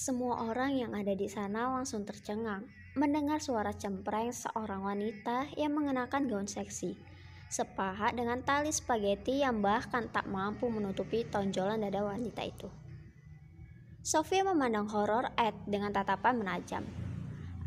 Semua orang yang ada di sana langsung tercengang mendengar suara cempreng seorang wanita yang mengenakan gaun seksi, sepaha dengan tali spaghetti yang bahkan tak mampu menutupi tonjolan dada wanita itu. Sofia memandang horor Ed dengan tatapan menajam.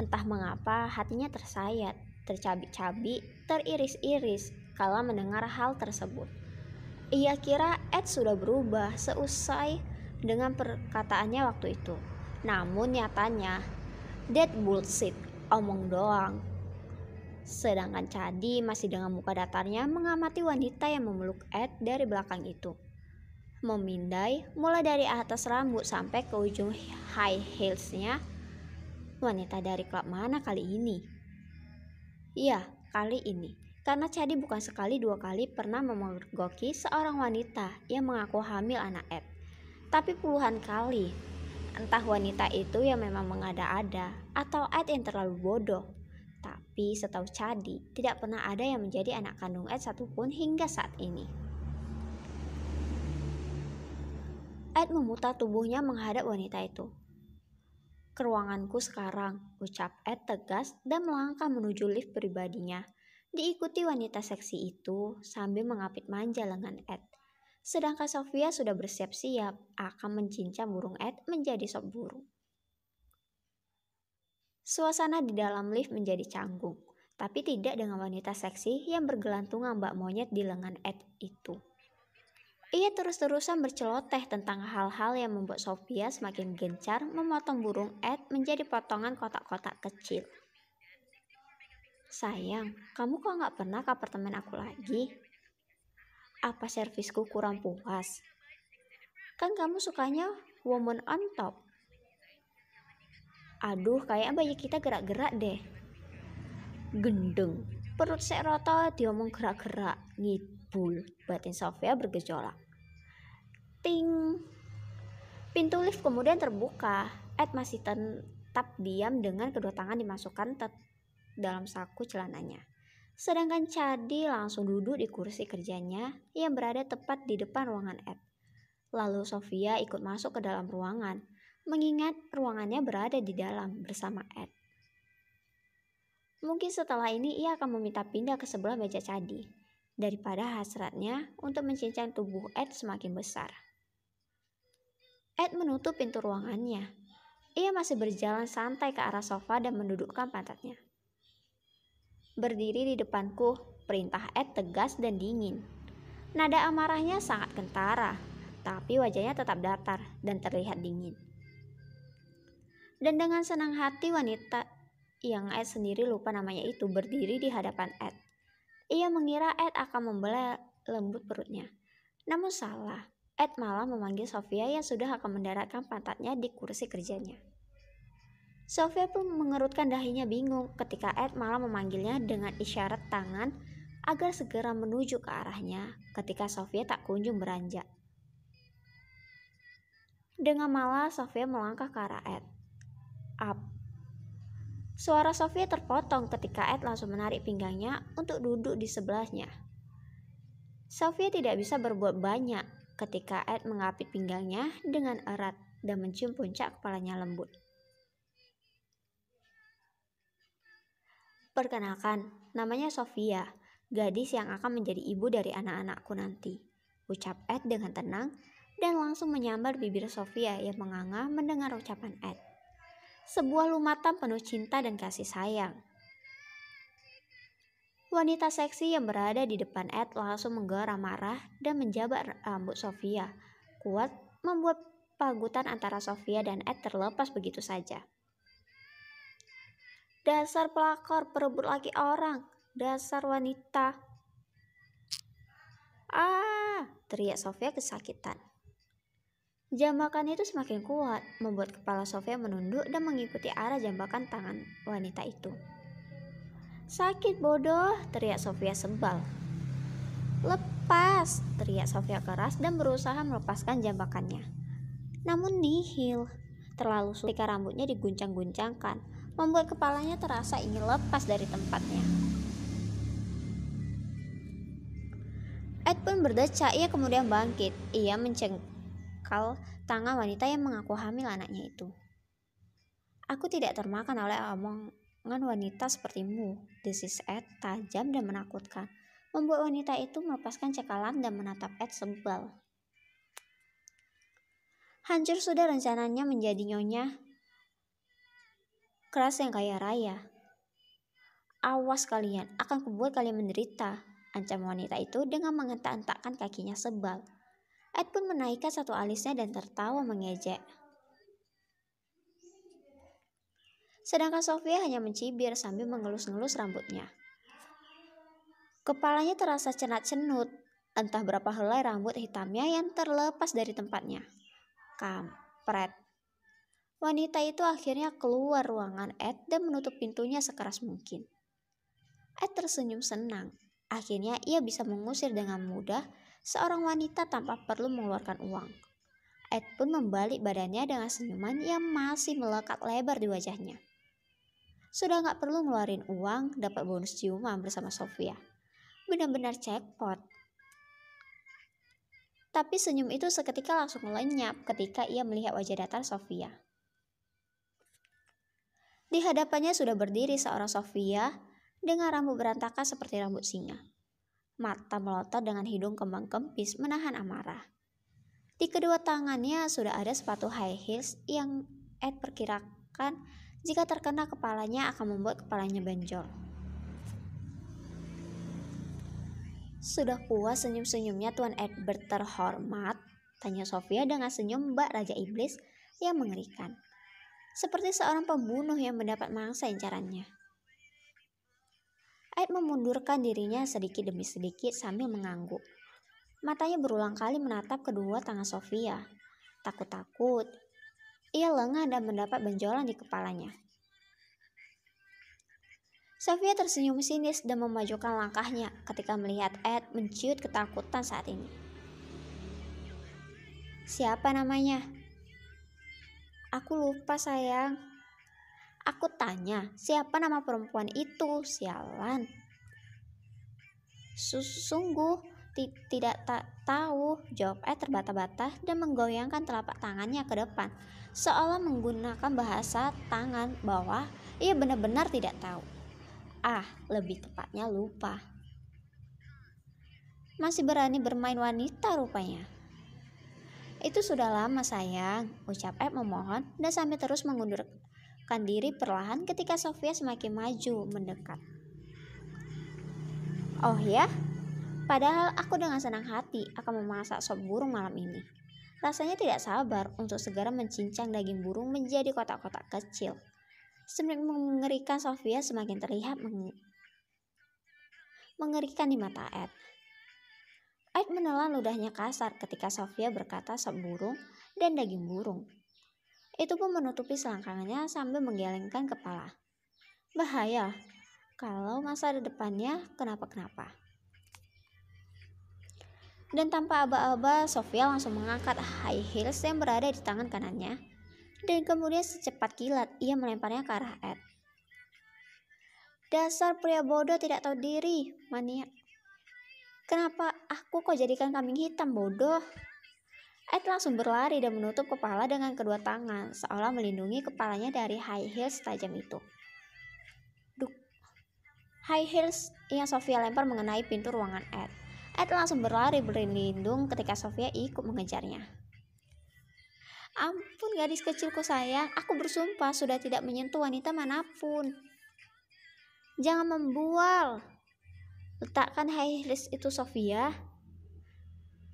Entah mengapa hatinya tersayat, tercabik-cabik, teriris-iris kala mendengar hal tersebut. Ia kira Ed sudah berubah seusai dengan perkataannya waktu itu. Namun nyatanya, that bullshit, omong doang. Sedangkan Chadi masih dengan muka datarnya mengamati wanita yang memeluk Ed dari belakang itu. Memindai mulai dari atas rambut sampai ke ujung high heelsnya. Wanita dari klub mana kali ini? Ya, kali ini. Karena Chadi bukan sekali dua kali pernah memergoki seorang wanita yang mengaku hamil anak Ed. Tapi puluhan kali. Entah wanita itu yang memang mengada-ada atau Ed yang terlalu bodoh. Tapi setahu Chadi, tidak pernah ada yang menjadi anak kandung Ed satupun hingga saat ini. Ed memutar tubuhnya menghadap wanita itu. "Ke ruanganku sekarang," ucap Ed tegas dan melangkah menuju lift pribadinya. Diikuti wanita seksi itu sambil mengapit manja lengan Ed. Sedangkan Sofia sudah bersiap-siap akan mencincang burung Ed menjadi sop burung. Suasana di dalam lift menjadi canggung, tapi tidak dengan wanita seksi yang bergelantungan bak monyet di lengan Ed itu. Ia terus-terusan berceloteh tentang hal-hal yang membuat Sofia semakin gencar memotong burung Ed menjadi potongan kotak-kotak kecil. "Sayang, kamu kok gak pernah ke apartemen aku lagi? Apa servisku kurang puas? Kan kamu sukanya woman on top. Aduh, kayaknya bayi kita gerak-gerak deh." "Gendeng, perut seroto diomong gerak-gerak, ngibul," batin Sofia bergejolak. Ting. Pintu lift kemudian terbuka. Ed masih tetap diam dengan kedua tangan dimasukkan dalam saku celananya. Sedangkan Chadi langsung duduk di kursi kerjanya yang berada tepat di depan ruangan Ed. Lalu Sofia ikut masuk ke dalam ruangan, mengingat ruangannya berada di dalam bersama Ed. Mungkin setelah ini ia akan meminta pindah ke sebelah meja Chadi, daripada hasratnya untuk mencincang tubuh Ed semakin besar. Ed menutup pintu ruangannya. Ia masih berjalan santai ke arah sofa dan mendudukkan pantatnya. "Berdiri di depanku," perintah Ed tegas dan dingin. Nada amarahnya sangat kentara, tapi wajahnya tetap datar dan terlihat dingin. Dan dengan senang hati wanita yang Ed sendiri lupa namanya itu berdiri di hadapan Ed. Ia mengira Ed akan membelah lembut perutnya. Namun salah. Ed malah memanggil Sofia yang sudah akan mendaratkan pantatnya di kursi kerjanya. Sofia pun mengerutkan dahinya bingung ketika Ed malah memanggilnya dengan isyarat tangan agar segera menuju ke arahnya ketika Sofia tak kunjung beranjak. Dengan malas Sofia melangkah ke arah Ed. "Up." Suara Sofia terpotong ketika Ed langsung menarik pinggangnya untuk duduk di sebelahnya. Sofia tidak bisa berbuat banyak ketika Ed mengapit pinggangnya dengan erat dan mencium puncak kepalanya lembut. "Perkenalkan, namanya Sofia, gadis yang akan menjadi ibu dari anak-anakku nanti," ucap Ed dengan tenang dan langsung menyambar bibir Sofia yang menganga mendengar ucapan Ed. Sebuah lumatan penuh cinta dan kasih sayang. Wanita seksi yang berada di depan Ed langsung menggora marah dan menjabat rambut Sofia. Kuat membuat pagutan antara Sofia dan Ed terlepas begitu saja. "Dasar pelakor, perebut laki orang, dasar wanita." "Ah!" teriak Sofia kesakitan. Jambakan itu semakin kuat, membuat kepala Sofia menunduk dan mengikuti arah jambakan tangan wanita itu. "Sakit bodoh," teriak Sofia sebal. "Lepas," teriak Sofia keras dan berusaha melepaskan jambakannya. Namun nihil. Terlalu sulit ketika rambutnya diguncang-guncangkan, membuat kepalanya terasa ingin lepas dari tempatnya. Ed pun berdecak, ia kemudian bangkit. Ia mencengkal tangan wanita yang mengaku hamil anaknya itu. Aku tidak termakan oleh omongan wanita sepertimu, desis Ed tajam dan menakutkan, membuat wanita itu melepaskan cekalan dan menatap Ed sebal. Hancur sudah rencananya menjadi nyonya keras yang kaya raya. Awas kalian, akan kubuat kalian menderita, ancam wanita itu dengan menghentak-hentakkan kakinya sebal. Ed pun menaikkan satu alisnya dan tertawa mengejek. Sedangkan Sofia hanya mencibir sambil mengelus-ngelus rambutnya. Kepalanya terasa cenat-cenut, entah berapa helai rambut hitamnya yang terlepas dari tempatnya. Kampret. Wanita itu akhirnya keluar ruangan Ed dan menutup pintunya sekeras mungkin. Ed tersenyum senang. Akhirnya ia bisa mengusir dengan mudah seorang wanita tanpa perlu mengeluarkan uang. Ed pun membalik badannya dengan senyuman yang masih melekat lebar di wajahnya. Sudah gak perlu ngeluarin uang, dapat bonus ciuman bersama Sofia. Benar-benar jackpot. Tapi senyum itu seketika langsung lenyap ketika ia melihat wajah datar Sofia. Di hadapannya sudah berdiri seorang Sofia dengan rambut berantakan seperti rambut singa. Mata melotot dengan hidung kembang kempis menahan amarah. Di kedua tangannya sudah ada sepatu high heels yang Ed perkirakan jika terkena kepalanya akan membuat kepalanya benjol. Sudah puas senyum-senyumnya Tuan Edward terhormat? Tanya Sofia dengan senyum Mbak Raja Iblis yang mengerikan. Seperti seorang pembunuh yang mendapat mangsa incarannya. Ed memundurkan dirinya sedikit demi sedikit sambil mengangguk. Matanya berulang kali menatap kedua tangan Sofia. Takut-takut, ia lengah dan mendapat benjolan di kepalanya. Sofia tersenyum sinis dan memajukan langkahnya ketika melihat Ed menciut ketakutan saat ini. Siapa namanya? Aku lupa sayang. Aku tanya, siapa nama perempuan itu? Sialan. Sungguh tidak tahu, jawab Ed terbata-bata dan menggoyangkan telapak tangannya ke depan, seolah menggunakan bahasa tangan bahwa ia benar-benar tidak tahu. Lebih tepatnya lupa. Masih berani bermain wanita rupanya. Itu sudah lama sayang, ucap Ed memohon dan sambil terus mengundurkan diri perlahan ketika Sofia semakin maju mendekat. Oh ya? Padahal aku dengan senang hati akan memasak sop burung malam ini. Rasanya tidak sabar untuk segera mencincang daging burung menjadi kotak-kotak kecil. Semakin mengerikan Sofia semakin terlihat mengerikan di mata Ed. Ed menelan ludahnya kasar ketika Sofia berkata sop burung dan daging burung. Itu pun menutupi selangkangannya sambil menggelengkan kepala. Bahaya, kalau masa depannya kenapa-kenapa. Dan tanpa aba-aba, Sofia langsung mengangkat high heels yang berada di tangan kanannya. Dan kemudian secepat kilat, ia melemparnya ke arah Ed. Dasar pria bodoh tidak tahu diri, mania. Kenapa aku kok jadikan kambing hitam bodoh? Ed langsung berlari dan menutup kepala dengan kedua tangan, seolah melindungi kepalanya dari high heels tajam itu. Duk. High heels yang Sofia lempar mengenai pintu ruangan Ed. Ed langsung berlari berlindung ketika Sofia ikut mengejarnya. Ampun gadis kecilku sayang, aku bersumpah sudah tidak menyentuh wanita manapun. Jangan membual. Letakkan high heels itu Sofia.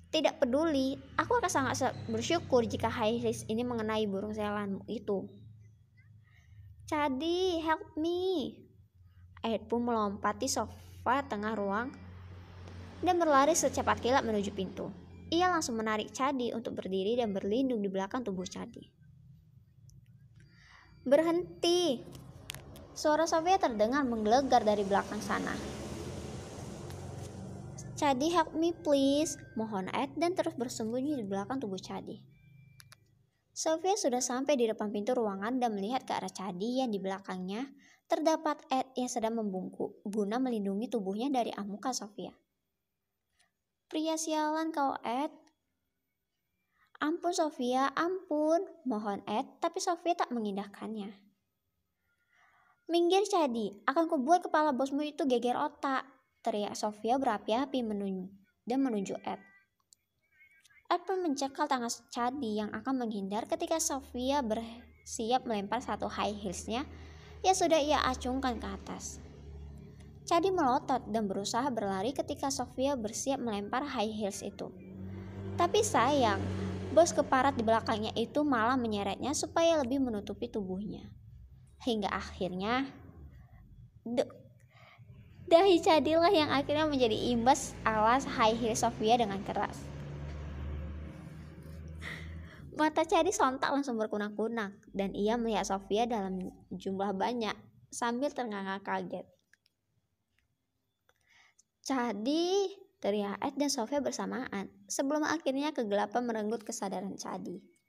Tidak peduli, aku akan sangat bersyukur jika high heels ini mengenai burung selanmu itu. Cadi, help me. Ed pun melompati sofa tengah ruang dan berlari secepat kilat menuju pintu. Ia langsung menarik Cadi untuk berdiri dan berlindung di belakang tubuh Cadi. Berhenti. Suara Sofia terdengar menggelegar dari belakang sana. Cadi, help me please, mohon Ed dan terus bersembunyi di belakang tubuh Cadi. Sofia sudah sampai di depan pintu ruangan dan melihat ke arah Cadi yang di belakangnya terdapat Ed yang sedang membungkuk guna melindungi tubuhnya dari amukan Sofia. Pria sialan kau Ed. Ampun Sofia, ampun, mohon Ed, tapi Sofia tak mengindahkannya. "Minggir Cadi, akan kubuat kepala bosmu itu geger otak," teriak Sofia berapi-api dan menuju Ed. Ed pun mencekal tangan Cadi yang akan menghindar ketika Sofia bersiap melempar satu high heelsnya yang sudah ia acungkan ke atas. Cadi melotot dan berusaha berlari ketika Sofia bersiap melempar high heels itu. Tapi sayang, bos keparat di belakangnya itu malah menyeretnya supaya lebih menutupi tubuhnya. Hingga akhirnya, dahi Cadilah yang akhirnya menjadi imbas alas high heel Sofia dengan keras. Mata Cadi sontak langsung berkunang-kunang dan ia melihat Sofia dalam jumlah banyak sambil ternganga kaget. "Cadi!" teriak Ed dan Sofia bersamaan sebelum akhirnya kegelapan merenggut kesadaran Cadi.